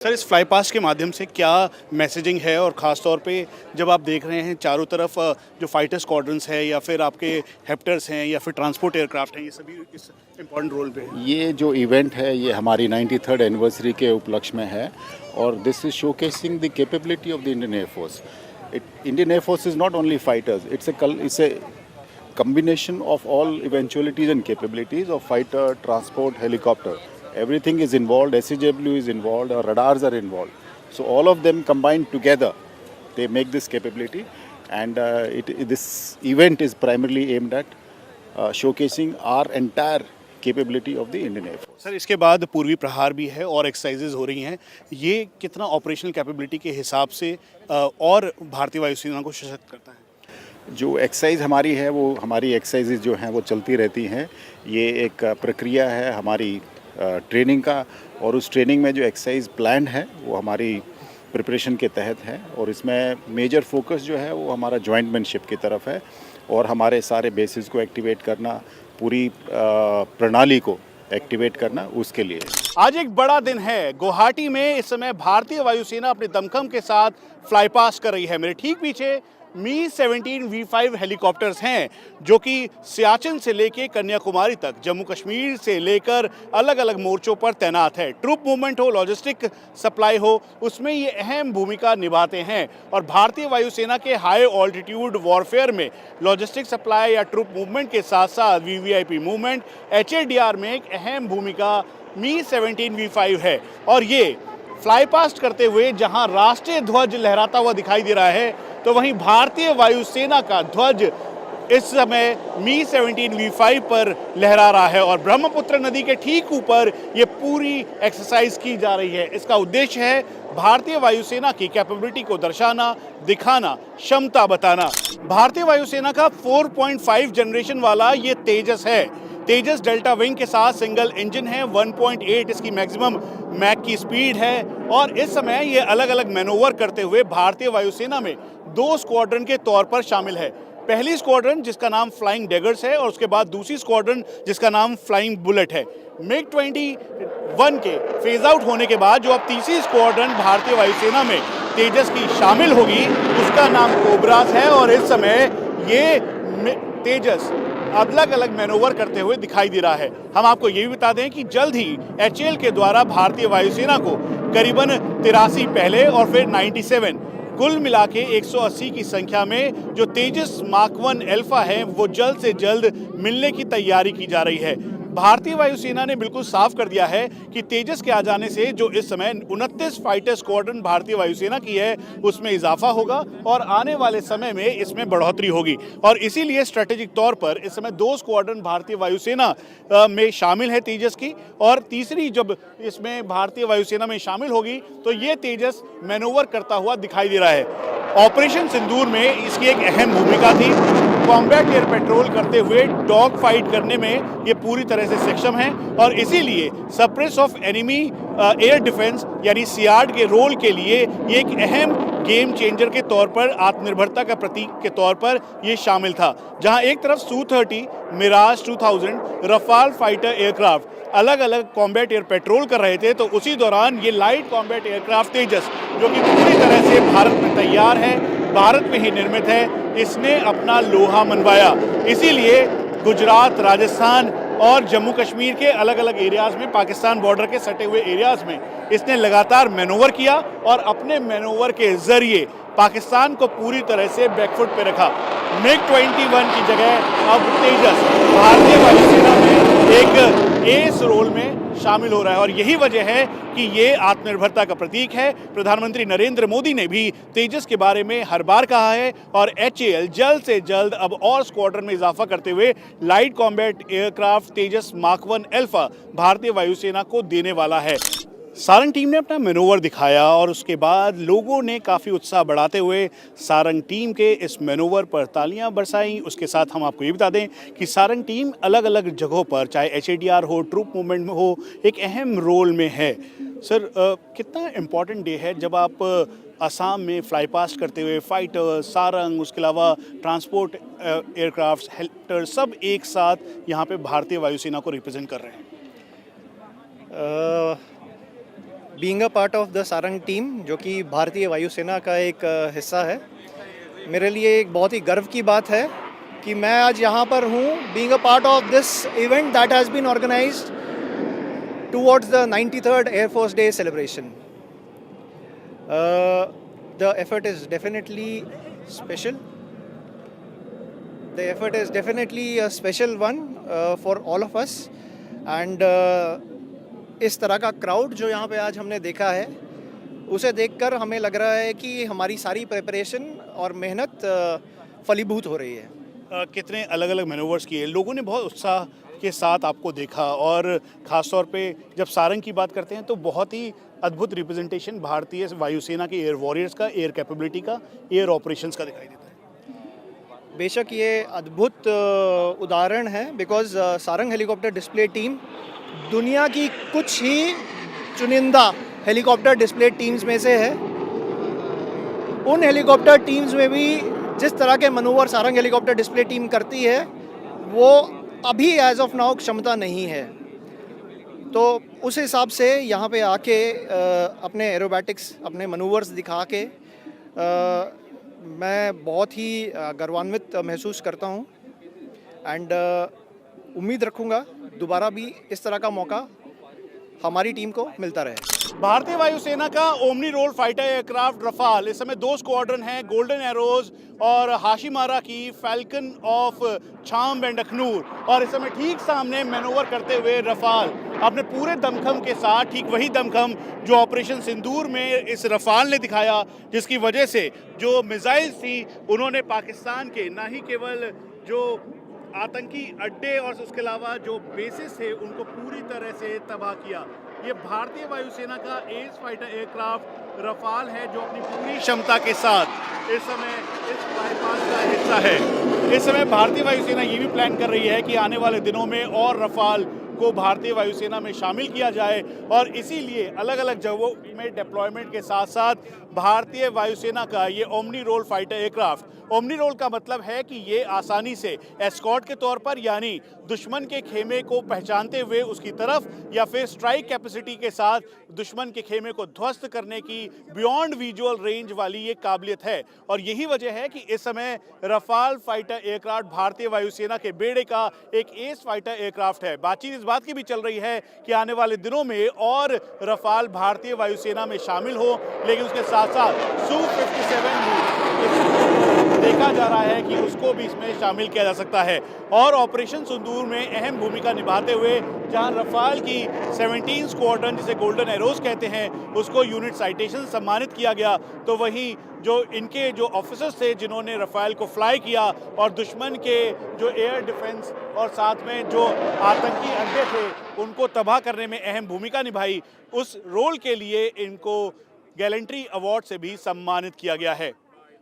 Sir, इस fly past के माध्यम से क्या मैसेजिंग है और ख़ास तौर पे जब आप देख रहे हैं चारों तरफ जो फाइटर स्क्वाड्रंस है या फिर आपके हेप्टर्स हैं या फिर ट्रांसपोर्ट एयरक्राफ्ट हैं, ये सभी इस इम्पोर्टेंट रोल पे है। ये जो इवेंट है ये हमारी 93rd एनिवर्सरी के उपलक्ष्य में है और this is showcasing the capability of the Indian air force. Indian air force is not only fighters, it's a combination of all eventualities and capabilities of fighter, transport, helicopter. Everything is involved, SEW is involved, our radars are involved. So all of them combined together, they make this capability. And this event is primarily aimed at showcasing our entire capability of the Indian Air Force. Sir, इसके बाद पूर्वी प्रहार भी है और exercises हो रही हैं। ये कितना ऑपरेशनल कैपेबिलिटी के हिसाब से और भारतीय वायुसेना को सशक्त करता है? जो एक्सरसाइज हमारी है वो हमारी एक्सरसाइजेज जो हैं वो चलती रहती हैं। ये एक प्रक्रिया है हमारी ट्रेनिंग का और उस ट्रेनिंग में जो एक्सरसाइज प्लान है वो हमारी प्रिपरेशन के तहत है और इसमें मेजर फोकस जो है वो हमारा जॉइंटमैनशिप की तरफ है और हमारे सारे बेसिस को एक्टिवेट करना, पूरी प्रणाली को एक्टिवेट करना, उसके लिए। आज एक बड़ा दिन है। गुवाहाटी में इस समय भारतीय वायुसेना अपने दमखम के साथ फ्लाई पास्ट कर रही है। मेरे ठीक पीछे मी-17 V5 हेलीकॉप्टर्स हैं जो कि सियाचिन से लेकर कन्याकुमारी तक, जम्मू कश्मीर से लेकर अलग अलग मोर्चों पर तैनात है। ट्रूप मूवमेंट हो, लॉजिस्टिक सप्लाई हो, उसमें ये अहम भूमिका निभाते हैं और भारतीय वायुसेना के हाई ऑल्टीट्यूड वॉरफेयर में लॉजिस्टिक सप्लाई या ट्रूप मूवमेंट के साथ साथ वीवीआईपी मूवमेंट, HADR में एक अहम भूमिका मी-17 V5 है। और ये फ्लाई पास्ट करते हुए जहां राष्ट्रीय ध्वज लहराता हुआ दिखाई दे रहा है, तो वहीं भारतीय वायुसेना का ध्वज इस समय मी-17 V5 पर लहरा रहा है और ब्रह्मपुत्र नदी के ठीक ऊपर ये पूरी एक्सरसाइज की जा रही है। इसका उद्देश्य है भारतीय वायुसेना की कैपेबिलिटी को दर्शाना, दिखाना, क्षमता बताना। भारतीय वायुसेना का 4.5 जनरेशन वाला ये तेजस है। तेजस डेल्टा विंग के साथ सिंगल इंजन है, 1.8 इसकी मैक्सिमम मैक की स्पीड है और इस समय ये अलग अलग मैनोवर करते हुए भारतीय वायुसेना में 2 स्क्वाड्रन के तौर पर शामिल है। पहली स्क्वाड्रन जिसका नाम फ्लाइंग डैगर्स है और उसके बाद दूसरी स्क्वाड्रन जिसका नाम फ्लाइंग बुलेट है। MiG-21 के फेज आउट होने के बाद जो अब तीसरी स्क्वाड्रन भारतीय वायुसेना में तेजस की शामिल होगी उसका नाम कोबरास है और इस समय ये तेजस अलग अलग मैनोवर करते हुए दिखाई दे रहा है। हम आपको ये भी बता दें कि जल्द ही HAL के द्वारा भारतीय वायुसेना को करीबन 83 पहले और फिर 97 कुल मिला के 180 की संख्या में जो तेजस मार्क 1 अल्फा है वो जल्द से जल्द मिलने की तैयारी की जा रही है। भारतीय वायुसेना ने बिल्कुल साफ कर दिया है कि तेजस के आ जाने से जो इस समय 29 फाइटर स्क्वाड्रन भारतीय वायुसेना की है उसमें इजाफा होगा और आने वाले समय में इसमें बढ़ोतरी होगी और इसीलिए स्ट्रेटेजिक तौर पर इस समय 2 स्क्वाड्रन भारतीय वायुसेना में शामिल है तेजस की और तीसरी जब इसमें भारतीय वायुसेना में शामिल होगी तो ये तेजस मैनोवर करता हुआ दिखाई दे रहा है। ऑपरेशन सिंदूर में इसकी एक अहम भूमिका थी। कॉम्बैट एयर पेट्रोल करते हुए डॉग फाइट करने में ये पूरी तरह से सक्षम है और इसीलिए suppress of enemy air defence यानी सियाड के रोल के लिए ये एक अहम गेम चेंजर के तौर पर, आत्मनिर्भरता का प्रतीक के तौर पर ये शामिल था। जहां एक तरफ Su-30, Miraj 2000, Rafale fighter aircraft अलग अलग कॉम्बैट एयर पेट्रोल कर रहे थे, तो उसी दौरान ये लाइट कॉम्बैट एयरक्राफ्ट तेजस जो कि पूरी तरह से भारत में तैयार है, भारत में ही निर्मित है, इसने अपना लोहा मनवाया। इसीलिए गुजरात, राजस्थान और जम्मू कश्मीर के अलग अलग एरियाज़ में, पाकिस्तान बॉर्डर के सटे हुए एरियाज़ में इसने लगातार मैनोवर किया और अपने मैनोवर के जरिए पाकिस्तान को पूरी तरह से बैकफुट पे रखा। MiG-21 की जगह अब तेजस भारतीय वायुसेना में एक एस रोल में शामिल हो रहा है और यही वजह है कि ये आत्मनिर्भरता का प्रतीक है। प्रधानमंत्री नरेंद्र मोदी ने भी तेजस के बारे में हर बार कहा है और HAL जल्द से जल्द अब और स्क्वाड्रन में इजाफा करते हुए लाइट कॉम्बैट एयरक्राफ्ट तेजस मार्क 1 अल्फा भारतीय वायुसेना को देने वाला है। सारंग टीम ने अपना मैनोवर दिखाया और उसके बाद लोगों ने काफ़ी उत्साह बढ़ाते हुए सारंग टीम के इस मैनोवर पर तालियां बरसाई। उसके साथ हम आपको ये बता दें कि सारंग टीम अलग अलग जगहों पर, चाहे HADR हो, ट्रूप मूवमेंट में हो, एक अहम रोल में है। सर, कितना इम्पॉर्टेंट डे है जब आप असम में फ्लाई पास्ट करते हुए फाइटर, सारंग, उसके अलावा ट्रांसपोर्ट एयरक्राफ्ट, हेलीकॉप्टर सब एक साथ यहाँ पे भारतीय वायुसेना को रिप्रेजेंट कर रहे हैं? Being a part of the Sarang team, जो कि भारतीय वायुसेना का एक हिस्सा है, मेरे लिए एक बहुत ही गर्व की बात है कि मैं आज यहाँ पर हूँ, being a part of this event that has been organised towards the 93rd Air Force Day celebration. The effort is definitely special. The effort is definitely a special one for all of us. And इस तरह का crowd जो यहाँ पे आज हमने देखा है, उसे देखकर हमें लग रहा है कि हमारी सारी प्रिपरेशन और मेहनत फलीभूत हो रही है। कितने अलग अलग मैनूवर्स किए, लोगों ने बहुत उत्साह के साथ आपको देखा और ख़ास तौर पे जब सारंग की बात करते हैं तो बहुत ही अद्भुत रिप्रेजेंटेशन भारतीय वायुसेना के एयर वॉरियर्स का, एयर कैपेबिलिटी का, एयर ऑपरेशंस का दिखाई देता है। बेशक ये अद्भुत उदाहरण है, because Sarang helicopter display team दुनिया की कुछ ही चुनिंदा हेलीकॉप्टर डिस्प्ले टीम्स में से है। उन हेलीकॉप्टर टीम्स में भी जिस तरह के manoeuvre Sarang helicopter display team करती है, वो अभी एज ऑफ नाउ क्षमता नहीं है। तो उस हिसाब से यहाँ पे आके अपने एरोबैटिक्स, अपने मनूवर्स दिखा के मैं बहुत ही गर्वान्वित महसूस करता हूँ। एंड उम्मीद रखूँगा दोबारा भी इस तरह का मौका हमारी टीम को मिलता रहे। भारतीय वायुसेना का omni role fighter aircraft Rafale, इस समय 2 स्क्वाड्रन हैं, गोल्डन एरोज और हाशिमारा की falcon of Chham and Akhnoor, और इस समय ठीक सामने मैनोवर करते हुए रफाल अपने पूरे दमखम के साथ, ठीक वही दमखम जो ऑपरेशन सिंदूर में इस रफाल ने दिखाया, जिसकी वजह से जो मिसाइल्स थी उन्होंने पाकिस्तान के ना ही केवल जो आतंकी अड्डे और उसके अलावा जो बेसिस थे उनको पूरी तरह से तबाह किया। ये भारतीय वायुसेना का एस फाइटर एयरक्राफ्ट रफाल है जो अपनी पूरी क्षमता के साथ इस समय इस बाईपास का हिस्सा है। इस समय भारतीय वायुसेना ये भी प्लान कर रही है कि आने वाले दिनों में और रफाल को भारतीय वायुसेना में शामिल किया जाए, और इसीलिए अलग अलग जगहों में डिप्लॉयमेंट के साथ साथ भारतीय वायुसेना का ये omni role fighter aircraft, omni role का मतलब है कि ये आसानी से एस्कॉर्ट के तौर पर, यानी दुश्मन के खेमे को पहचानते हुए उसकी तरफ, या फिर स्ट्राइक कैपेसिटी के साथ दुश्मन के खेमे को ध्वस्त करने की बियॉन्ड विजुअल रेंज वाली ये काबिलियत है। और यही वजह है कि इस समय रफाल फाइटर एयरक्राफ्ट भारतीय वायुसेना के बेड़े का एक एस फाइटर एयरक्राफ्ट है। बातचीत इस बात की भी चल रही है कि आने वाले दिनों में और रफाल भारतीय वायुसेना में शामिल हो, लेकिन उसके साथ साथ Su-57 भी देखा जा रहा है कि उसको भी इसमें शामिल किया जा सकता है। और ऑपरेशन सिंदूर में अहम भूमिका निभाते हुए जहां रफाल की 17 स्क्वाड्रन, जिसे गोल्डन एरोज कहते हैं, उसको यूनिट साइटेशन सम्मानित किया गया, तो वहीं जो इनके जो ऑफिसर्स थे जिन्होंने रफाल को फ्लाई किया और दुश्मन के जो एयर डिफेंस और साथ में जो आतंकी अड्डे थे उनको तबाह करने में अहम भूमिका निभाई, उस रोल के लिए इनको गैलेंट्री अवार्ड से भी सम्मानित किया गया है।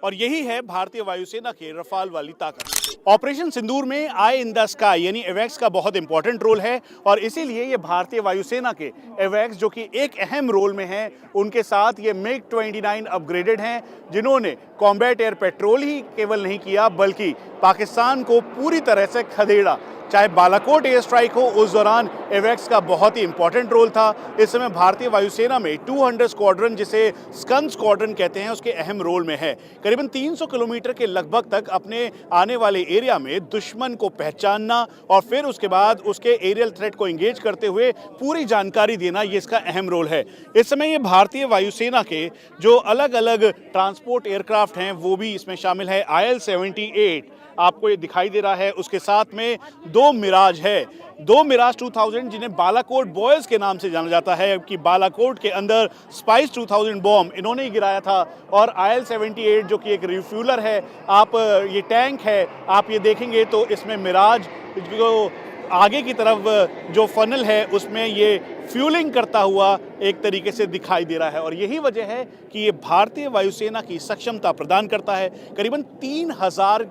और यही है भारतीय वायुसेना के रफाल वाली ताकत। ऑपरेशन सिंदूर में आई इन द स्काई यानी एवैक्स का बहुत इंपॉर्टेंट रोल है, और इसीलिए ये भारतीय वायुसेना के एवैक्स जो कि एक अहम रोल में हैं, उनके साथ ये MiG-29 अपग्रेडेड हैं, जिन्होंने कॉम्बैट एयर पेट्रोल ही केवल नहीं किया बल्कि पाकिस्तान को पूरी तरह से खदेड़ा। चाहे बालाकोट एयर स्ट्राइक हो, उस दौरान एवैक्स का बहुत ही इंपॉर्टेंट रोल था। इस समय भारतीय वायुसेना में 200 स्क्वाड्रन, जिसे स्कंद स्क्वाड्रन कहते हैं, उसके अहम रोल में है। करीबन 300 किलोमीटर के लगभग तक अपने आने वाले एरिया में दुश्मन को पहचानना और फिर उसके बाद उसके एरियल थ्रेट को एंगेज करते हुए पूरी जानकारी देना, ये इसका अहम रोल है। इस समय ये भारतीय वायुसेना के जो अलग अलग ट्रांसपोर्ट एयरक्राफ्ट हैं वो भी इसमें शामिल है। IL-78 आपको ये दिखाई दे रहा है, उसके साथ में 2 मिराज है, 2 मिराज 2000 जिन्हें बालाकोट बॉयज़ के नाम से जाना जाता है, कि बालाकोट के अंदर स्पाइस 2000 बॉम्ब इन्होंने ही गिराया था। और IL-78 जो कि एक रिफ्यूलर है, आप ये टैंक है, आप ये देखेंगे तो इसमें मिराज जो आगे की तरफ जो फनल है उसमें ये फ्यूलिंग करता हुआ एक तरीके से दिखाई दे रहा है। और यही वजह है कि ये भारतीय वायुसेना की सक्षमता प्रदान करता है। करीबन 3000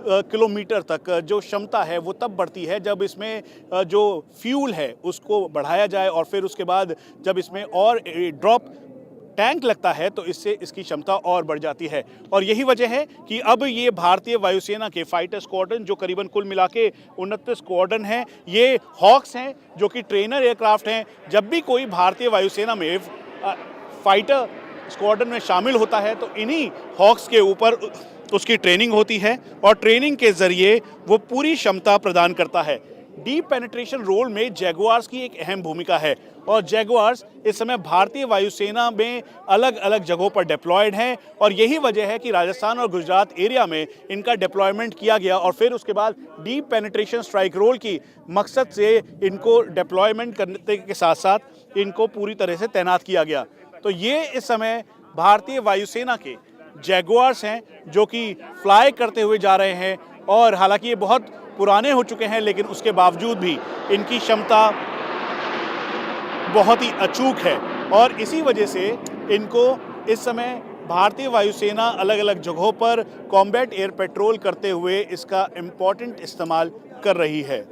किलोमीटर तक जो क्षमता है वो तब बढ़ती है जब इसमें जो फ्यूल है उसको बढ़ाया जाए, और फिर उसके बाद जब इसमें और ड्रॉप टैंक लगता है तो इससे इसकी क्षमता और बढ़ जाती है। और यही वजह है कि अब ये भारतीय वायुसेना के फाइटर स्क्वाड्रन, जो करीबन कुल मिला के 29 स्क्वाड्रन हैं, ये हॉक्स हैं जो कि ट्रेनर एयरक्राफ्ट हैं। जब भी कोई भारतीय वायुसेना में फाइटर स्क्वाड्रन में शामिल होता है तो इन्हीं हॉक्स के ऊपर उसकी ट्रेनिंग होती है और ट्रेनिंग के ज़रिए वो पूरी क्षमता प्रदान करता है। डीप पेनिट्रेशन रोल में जैगुआर्स की एक अहम भूमिका है और जैगुआर्स इस समय भारतीय वायुसेना में अलग अलग जगहों पर डिप्लॉयड हैं और यही वजह है कि राजस्थान और गुजरात एरिया में इनका डिप्लॉयमेंट किया गया और फिर उसके बाद डीप पेनिट्रेशन स्ट्राइक रोल की मकसद से इनको डिप्लॉयमेंट करने के साथ साथ इनको पूरी तरह से तैनात किया गया। तो ये इस समय भारतीय वायुसेना के जैगुआर्स हैं जो कि फ्लाई करते हुए जा रहे हैं और हालांकि ये बहुत पुराने हो चुके हैं लेकिन उसके बावजूद भी इनकी क्षमता बहुत ही अचूक है और इसी वजह से इनको इस समय भारतीय वायुसेना अलग अलग जगहों पर कॉम्बैट एयर पेट्रोल करते हुए इसका इम्पोर्टेंट इस्तेमाल कर रही है।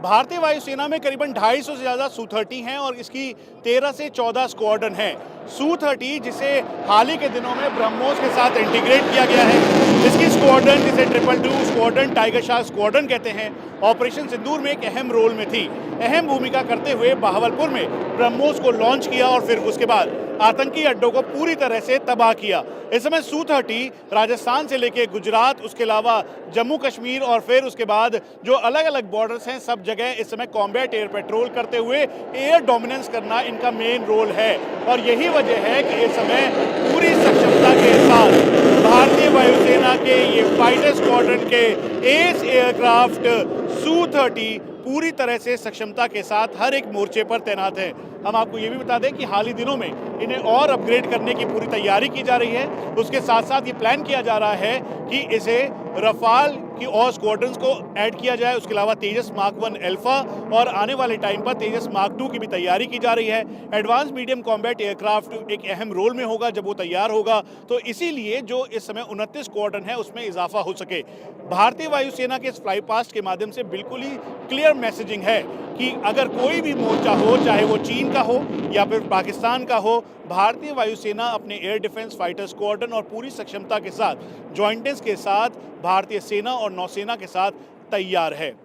भारतीय वायुसेना में करीबन 250 से ज़्यादा Su-30 हैं और इसकी 13 से 14 स्क्वाड्रन हैं। Su-30 जिसे हाल ही के दिनों में ब्रह्मोस के साथ इंटीग्रेट किया गया है, इसकी स्क्वाड्रन जिसे 222 स्क्वाड्रन टाइगर शार्क स्क्वाड्रन कहते हैं, ऑपरेशन सिंदूर में एक अहम रोल में थी। अहम भूमिका करते हुए बहावलपुर में ब्रह्मोस को लॉन्च किया और फिर उसके बाद आतंकी अड्डों को पूरी तरह से तबाह किया। इस समय Su-30 राजस्थान से लेके गुजरात, उसके अलावा जम्मू कश्मीर और फिर उसके बाद जो अलग अलग बॉर्डर्स हैं सब जगह इस समय कॉम्बैट एयर पेट्रोल करते हुए एयर डोमिनेंस करना इनका मेन रोल है और यही वजह है कि इस समय पूरी सक्षमता के साथ भारतीय वायुसेना के ये फाइटर स्क्वाड्रन के एस एयरक्राफ्ट Su-30 पूरी तरह से सक्षमता के साथ हर एक मोर्चे पर तैनात है। हम आपको ये भी बता दें कि हाल ही दिनों में इन्हें और अपग्रेड करने की पूरी तैयारी की जा रही है। उसके साथ साथ ये प्लान किया जा रहा है कि इसे रफाल की और स्क्वाड्रंस को ऐड किया जाए, उसके अलावा तेजस मार्क 1 अल्फा और आने वाले टाइम पर तेजस मार्क 2 की भी तैयारी की जा रही है। एडवांस मीडियम कॉम्बैट एयरक्राफ्ट एक अहम रोल में होगा जब वो तैयार होगा, तो इसीलिए जो इस समय 29 स्क्वाड्रन है उसमें इजाफा हो सके। भारतीय वायुसेना के इस फ्लाई पास्ट के माध्यम से बिल्कुल ही क्लियर मैसेजिंग है कि अगर कोई भी मोर्चा हो, चाहे वो चीन का हो या फिर पाकिस्तान का हो, भारतीय वायुसेना अपने एयर डिफेंस फाइटर स्क्वाड्रन और पूरी सक्षमता के साथ, जॉइंटेंस के साथ भारतीय सेना और नौसेना के साथ तैयार है।